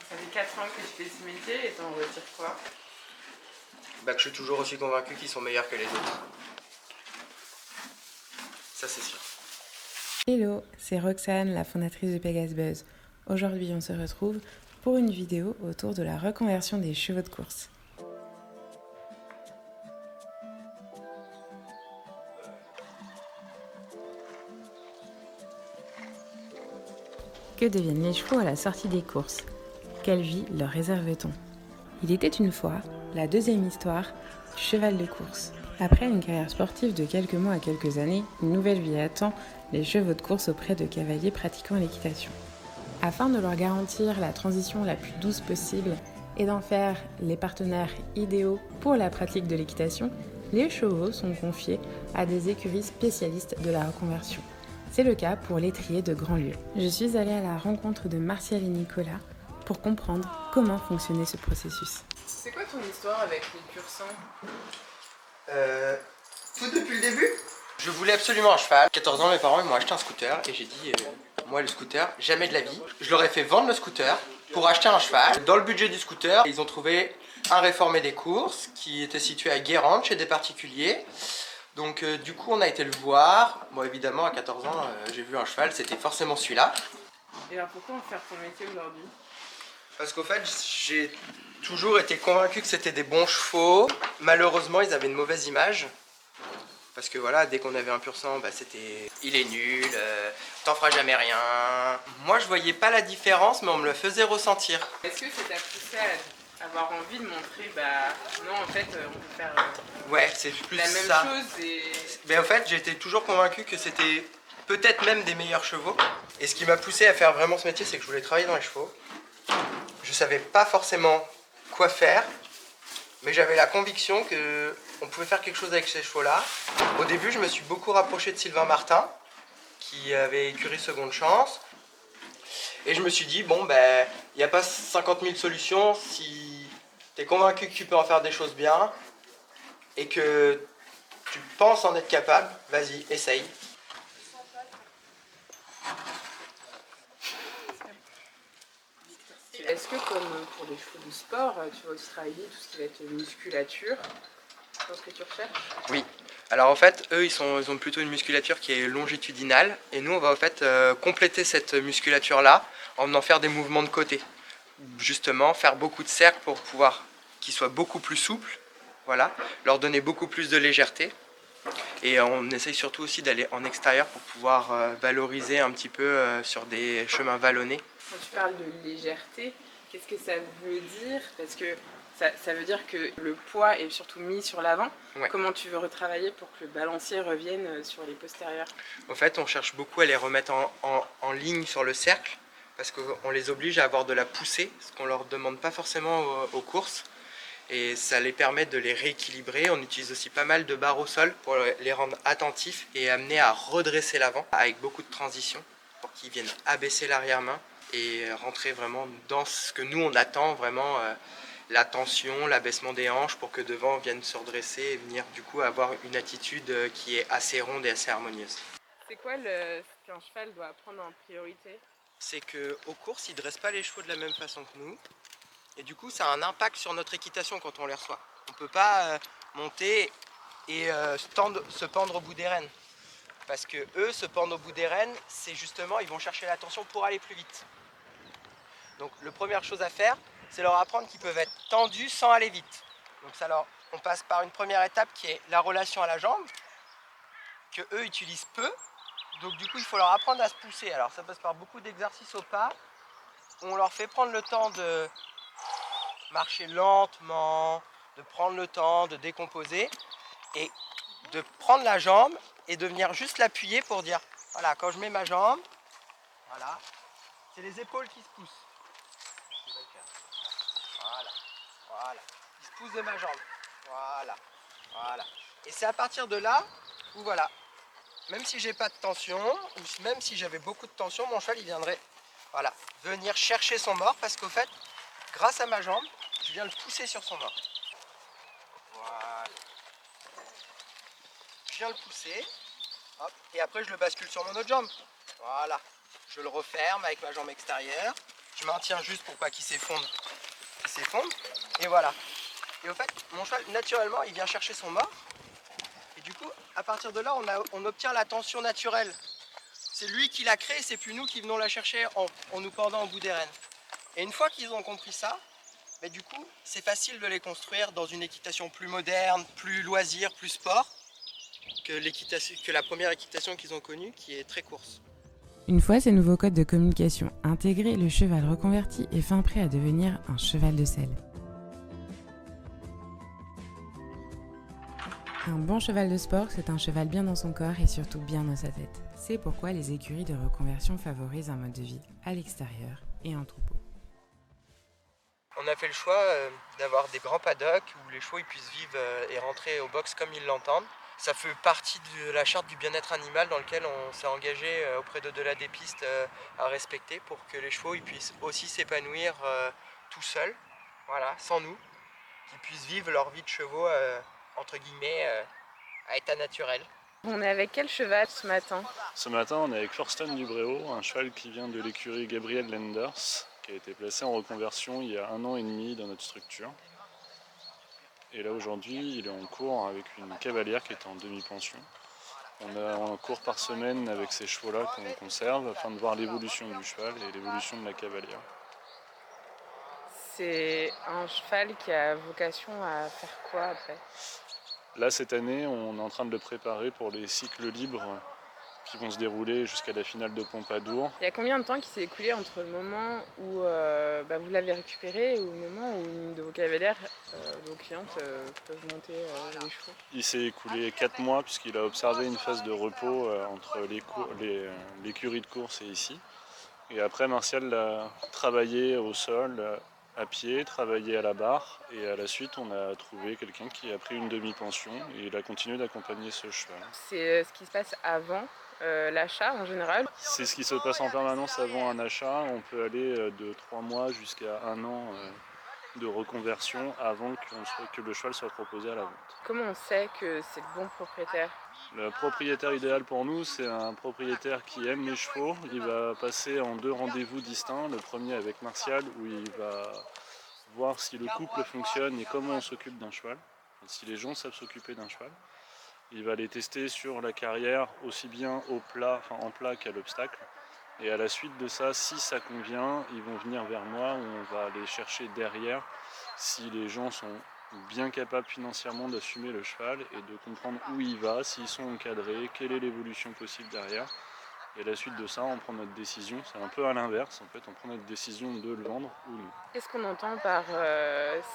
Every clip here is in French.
Ça fait 4 ans que je fais ce métier et t'en retires quoi? Bah, que je suis toujours aussi convaincu qu'ils sont meilleurs que les autres. Ça, c'est sûr. Hello, c'est Roxane, la fondatrice de Pegas Buzz. Aujourd'hui, on se retrouve pour une vidéo autour de la reconversion des chevaux de course. Que deviennent les chevaux à la sortie des courses? Quelle vie leur réserve-t-on? Il était une fois la deuxième histoire du cheval de course. Après une carrière sportive de quelques mois à quelques années, une nouvelle vie attend les chevaux de course auprès de cavaliers pratiquant l'équitation. Afin de leur garantir la transition la plus douce possible et d'en faire les partenaires idéaux pour la pratique de l'équitation, les chevaux sont confiés à des écuries spécialistes de la reconversion. C'est le cas pour l'étrier de Grandlieu. Je suis allée à la rencontre de Martial et Nicolas pour comprendre comment fonctionnait ce processus. C'est quoi ton histoire avec les pur sang? Tout depuis le début. Je voulais absolument un cheval. À 14 ans, mes parents ils m'ont acheté un scooter et j'ai dit, moi le scooter, jamais de la vie. Je leur ai fait vendre le scooter pour acheter un cheval. Dans le budget du scooter, ils ont trouvé un réformé des courses qui était situé à Guérande chez des particuliers. Donc du coup, on a été le voir. Moi, évidemment, à 14 ans, j'ai vu un cheval, c'était forcément celui-là. Et alors pourquoi en faire ton métier aujourd'hui? Parce qu'au fait, j'ai toujours été convaincu que c'était des bons chevaux. Malheureusement, ils avaient une mauvaise image. Parce que voilà, dès qu'on avait un pur sang, bah, c'était il est nul, t'en feras jamais rien. Moi, je voyais pas la différence, mais on me le faisait ressentir. Est-ce que ça t'a poussé à avoir envie de montrer, bah non, en fait, on peut faire Ouais, c'est plus la même ça. chose et... Mais en fait, j'étais toujours convaincu que c'était peut-être même des meilleurs chevaux. Et ce qui m'a poussé à faire vraiment ce métier, c'est que je voulais travailler dans les chevaux. Je savais pas forcément quoi faire, mais j'avais la conviction que on pouvait faire quelque chose avec ces chevaux-là. Au début, je me suis beaucoup rapproché de Sylvain Martin, qui avait écurie Seconde Chance. Et je me suis dit, bon, ben, il n'y a pas 50 000 solutions. Si tu es convaincu que tu peux en faire des choses bien et que tu penses en être capable, vas-y, essaye. Est-ce que comme pour les chevaux de sport, tu vas aussi travailler tout ce qui va être musculature? Je pense que tu recherches. Oui. Alors en fait, eux, ils ont plutôt une musculature qui est longitudinale. Et nous, on va en fait compléter cette musculature-là en venant faire des mouvements de côté. Justement, faire beaucoup de cercles pour pouvoir qu'ils soient beaucoup plus souples. Voilà, leur donner beaucoup plus de légèreté. Et on essaye surtout aussi d'aller en extérieur pour pouvoir valoriser un petit peu sur des chemins vallonnés. Quand tu parles de légèreté, qu'est-ce que ça veut dire? Parce que ça veut dire que le poids est surtout mis sur l'avant. Ouais. Comment tu veux retravailler pour que le balancier revienne sur les postérieurs? En fait, on cherche beaucoup à les remettre en ligne sur le cercle parce qu'on les oblige à avoir de la poussée, ce qu'on ne leur demande pas forcément aux courses. Et ça les permet de les rééquilibrer. On utilise aussi pas mal de barres au sol pour les rendre attentifs et amener à redresser l'avant avec beaucoup de transition pour qu'ils viennent abaisser l'arrière-main et rentrer vraiment dans ce que nous on attend vraiment, la tension, l'abaissement des hanches pour que devant vienne se redresser et venir du coup avoir une attitude qui est assez ronde et assez harmonieuse. C'est quoi ce qu'un cheval doit prendre en priorité? C'est qu'aux courses, ils ne dressent pas les chevaux de la même façon que nous. Et du coup, ça a un impact sur notre équitation quand on les reçoit. On ne peut pas monter et se pendre au bout des rênes. Parce que eux, se pendre au bout des rênes, c'est justement, ils vont chercher l'attention pour aller plus vite. Donc, la première chose à faire, c'est leur apprendre qu'ils peuvent être tendus sans aller vite. Donc, on passe par une première étape qui est la relation à la jambe, que eux utilisent peu. Donc, du coup, il faut leur apprendre à se pousser. Alors, ça passe par beaucoup d'exercices au pas, où on leur fait prendre le temps de marcher lentement, de prendre le temps de décomposer et de prendre la jambe et de venir juste l'appuyer pour dire, voilà, quand je mets ma jambe, voilà, c'est les épaules qui se poussent. Voilà, voilà, qui se poussent de ma jambe. Voilà, voilà. Et c'est à partir de là où voilà, même si j'ai pas de tension, ou même si j'avais beaucoup de tension, mon cheval il viendrait, voilà, venir chercher son mort parce qu'au fait, grâce à ma jambe, je viens le pousser sur son mort. Voilà. Je viens le pousser, hop, et après je le bascule sur mon autre jambe. Voilà. Je le referme avec ma jambe extérieure, Je maintiens juste pour pas qu'il s'effondre. Il s'effondre, et voilà. Et au fait, mon cheval, naturellement, il vient chercher son mât. Et du coup, à partir de là, on obtient la tension naturelle. C'est lui qui l'a créée, c'est plus nous qui venons la chercher en nous pendant au bout des rênes. Et une fois qu'ils ont compris ça, mais du coup, c'est facile de les construire dans une équitation plus moderne, plus loisir, plus sport, que la première équitation qu'ils ont connue, qui est très course. Une fois ces nouveaux codes de communication intégrés, le cheval reconverti est fin prêt à devenir un cheval de selle. Un bon cheval de sport, c'est un cheval bien dans son corps et surtout bien dans sa tête. C'est pourquoi les écuries de reconversion favorisent un mode de vie à l'extérieur et en troupeau. On a fait le choix d'avoir des grands paddocks où les chevaux ils puissent vivre et rentrer au box comme ils l'entendent. Ça fait partie de la charte du bien-être animal dans lequel on s'est engagé auprès d'au-delà des pistes à respecter pour que les chevaux ils puissent aussi s'épanouir tout seuls, voilà, sans nous, qu'ils puissent vivre leur vie de chevaux entre guillemets à état naturel. On est avec quel cheval ce matin? Ce matin, on est avec Thorsten Dubréau, un cheval qui vient de l'écurie Gabriel Lenders, qui a été placé en reconversion il y a 1 an et demi dans notre structure. Et là aujourd'hui, il est en cours avec une cavalière qui est en demi-pension. On a un cours par semaine avec ces chevaux-là qu'on conserve afin de voir l'évolution du cheval et l'évolution de la cavalière. C'est un cheval qui a vocation à faire quoi après? Là, cette année, on est en train de le préparer pour les cycles libres qui vont se dérouler jusqu'à la finale de Pompadour. Il y a combien de temps qui s'est écoulé entre le moment où vous l'avez récupéré et au moment où une de vos cavalières, vos clientes, peuvent monter les chevaux? Il s'est écoulé 4 mois puisqu'il a observé une phase de repos entre l'écurie de course et ici. Et après, Martial a travaillé au sol, à pied, travaillé à la barre. Et à la suite, on a trouvé quelqu'un qui a pris une demi-pension et il a continué d'accompagner ce cheval. C'est ce qui se passe avant l'achat en général. C'est ce qui se passe en permanence avant un achat. On peut aller de 3 mois jusqu'à 1 an de reconversion avant que le cheval soit proposé à la vente. Comment on sait que c'est le bon propriétaire? Le propriétaire idéal pour nous, c'est un propriétaire qui aime les chevaux. Il va passer en 2 rendez-vous distincts. Le premier avec Martial, où il va voir si le couple fonctionne et comment on s'occupe d'un cheval, si les gens savent s'occuper d'un cheval. Il va les tester sur la carrière, aussi bien en plat qu'à l'obstacle. Et à la suite de ça, si ça convient, ils vont venir vers moi, où on va aller chercher derrière si les gens sont bien capables financièrement d'assumer le cheval et de comprendre où il va, s'ils sont encadrés, quelle est l'évolution possible derrière. Et à la suite de ça, on prend notre décision. C'est un peu à l'inverse, en fait, on prend notre décision de le vendre ou non. Qu'est-ce qu'on entend par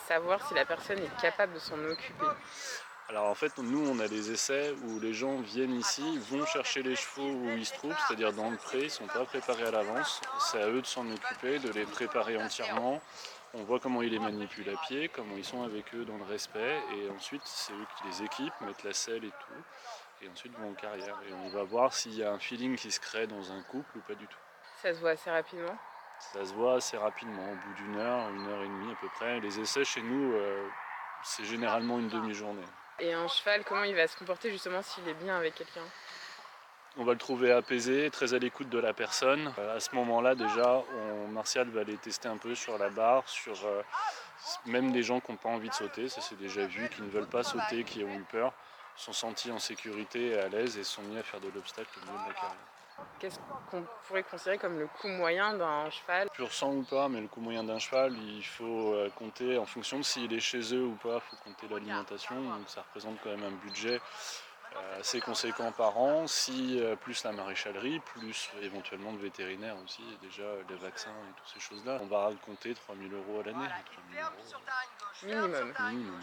savoir si la personne est capable de s'en occuper? Alors en fait, nous on a des essais où les gens viennent ici, vont chercher les chevaux où ils se trouvent, c'est-à-dire dans le pré, ils ne sont pas préparés à l'avance. C'est à eux de s'en occuper, de les préparer entièrement. On voit comment ils les manipulent à pied, comment ils sont avec eux dans le respect, et ensuite c'est eux qui les équipent, mettent la selle et tout, et ensuite vont en carrière. Et on va voir s'il y a un feeling qui se crée dans un couple ou pas du tout. Ça se voit assez rapidement? Ça se voit assez rapidement, au bout d'1 heure, 1 heure et demie à peu près. Les essais chez nous, c'est généralement une demi-journée. Et un cheval, comment il va se comporter justement s'il est bien avec quelqu'un? On va le trouver apaisé, très à l'écoute de la personne. À ce moment-là, déjà, Martial va les tester un peu sur la barre, sur même des gens qui n'ont pas envie de sauter, ça c'est déjà vu, qui ne veulent pas sauter, qui ont eu peur, sont sentis en sécurité et à l'aise et sont mis à faire de l'obstacle au milieu de la carrière. Qu'est-ce qu'on pourrait considérer comme le coût moyen d'un cheval? Pur sang ou pas, mais le coût moyen d'un cheval, il faut compter en fonction de s'il est chez eux ou pas, il faut compter l'alimentation, donc ça représente quand même un budget assez conséquent par an, plus la maréchalerie, plus éventuellement le vétérinaire aussi, et déjà les vaccins et toutes ces choses-là. On va compter 3 000 € à l'année. 3 000 € Minimum.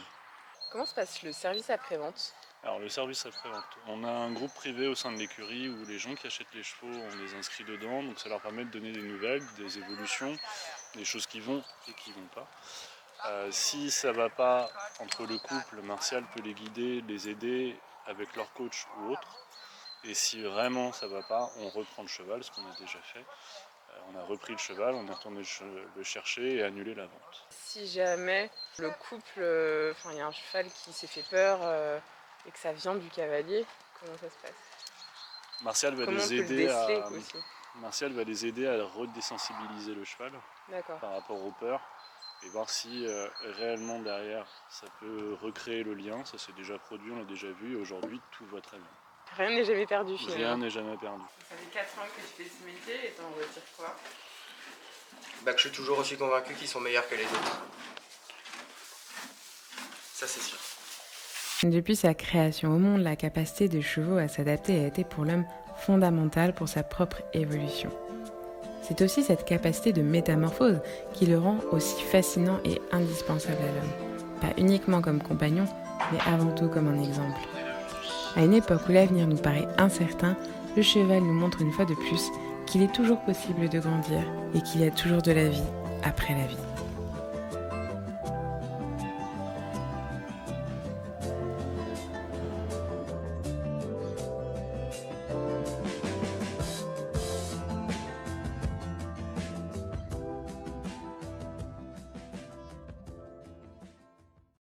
Comment se passe le service après-vente? Alors le service après-vente, on a un groupe privé au sein de l'écurie où les gens qui achètent les chevaux, on les inscrit dedans, donc ça leur permet de donner des nouvelles, des évolutions, des choses qui vont et qui vont pas. Si ça va pas entre le couple, Martial peut les guider, les aider avec leur coach ou autre. Et si vraiment ça va pas, on reprend le cheval, ce qu'on a déjà fait. On a repris le cheval, on est retourné le chercher et annulé la vente. Si jamais le couple, il y a un cheval qui s'est fait peur et que ça vient du cavalier, comment ça se passe? Martial va Comment on les peut le aider déceler aussi? Martial va les aider à redésensibiliser le cheval D'accord. par rapport aux peurs et voir si réellement derrière ça peut recréer le lien. Ça s'est déjà produit, on l'a déjà vu, et aujourd'hui tout va très bien. Rien n'est jamais perdu Rien finalement. n'est jamais perdu. Ça fait 4 ans que tu fais ce métier et t'en retires quoi? Bah, que je suis toujours aussi convaincu qu'ils sont meilleurs que les autres. Ça c'est sûr. Depuis sa création au monde, la capacité des chevaux à s'adapter a été pour l'homme fondamentale pour sa propre évolution. C'est aussi cette capacité de métamorphose qui le rend aussi fascinant et indispensable à l'homme. Pas uniquement comme compagnon, mais avant tout comme un exemple. À une époque où l'avenir nous paraît incertain, le cheval nous montre une fois de plus qu'il est toujours possible de grandir et qu'il y a toujours de la vie après la vie.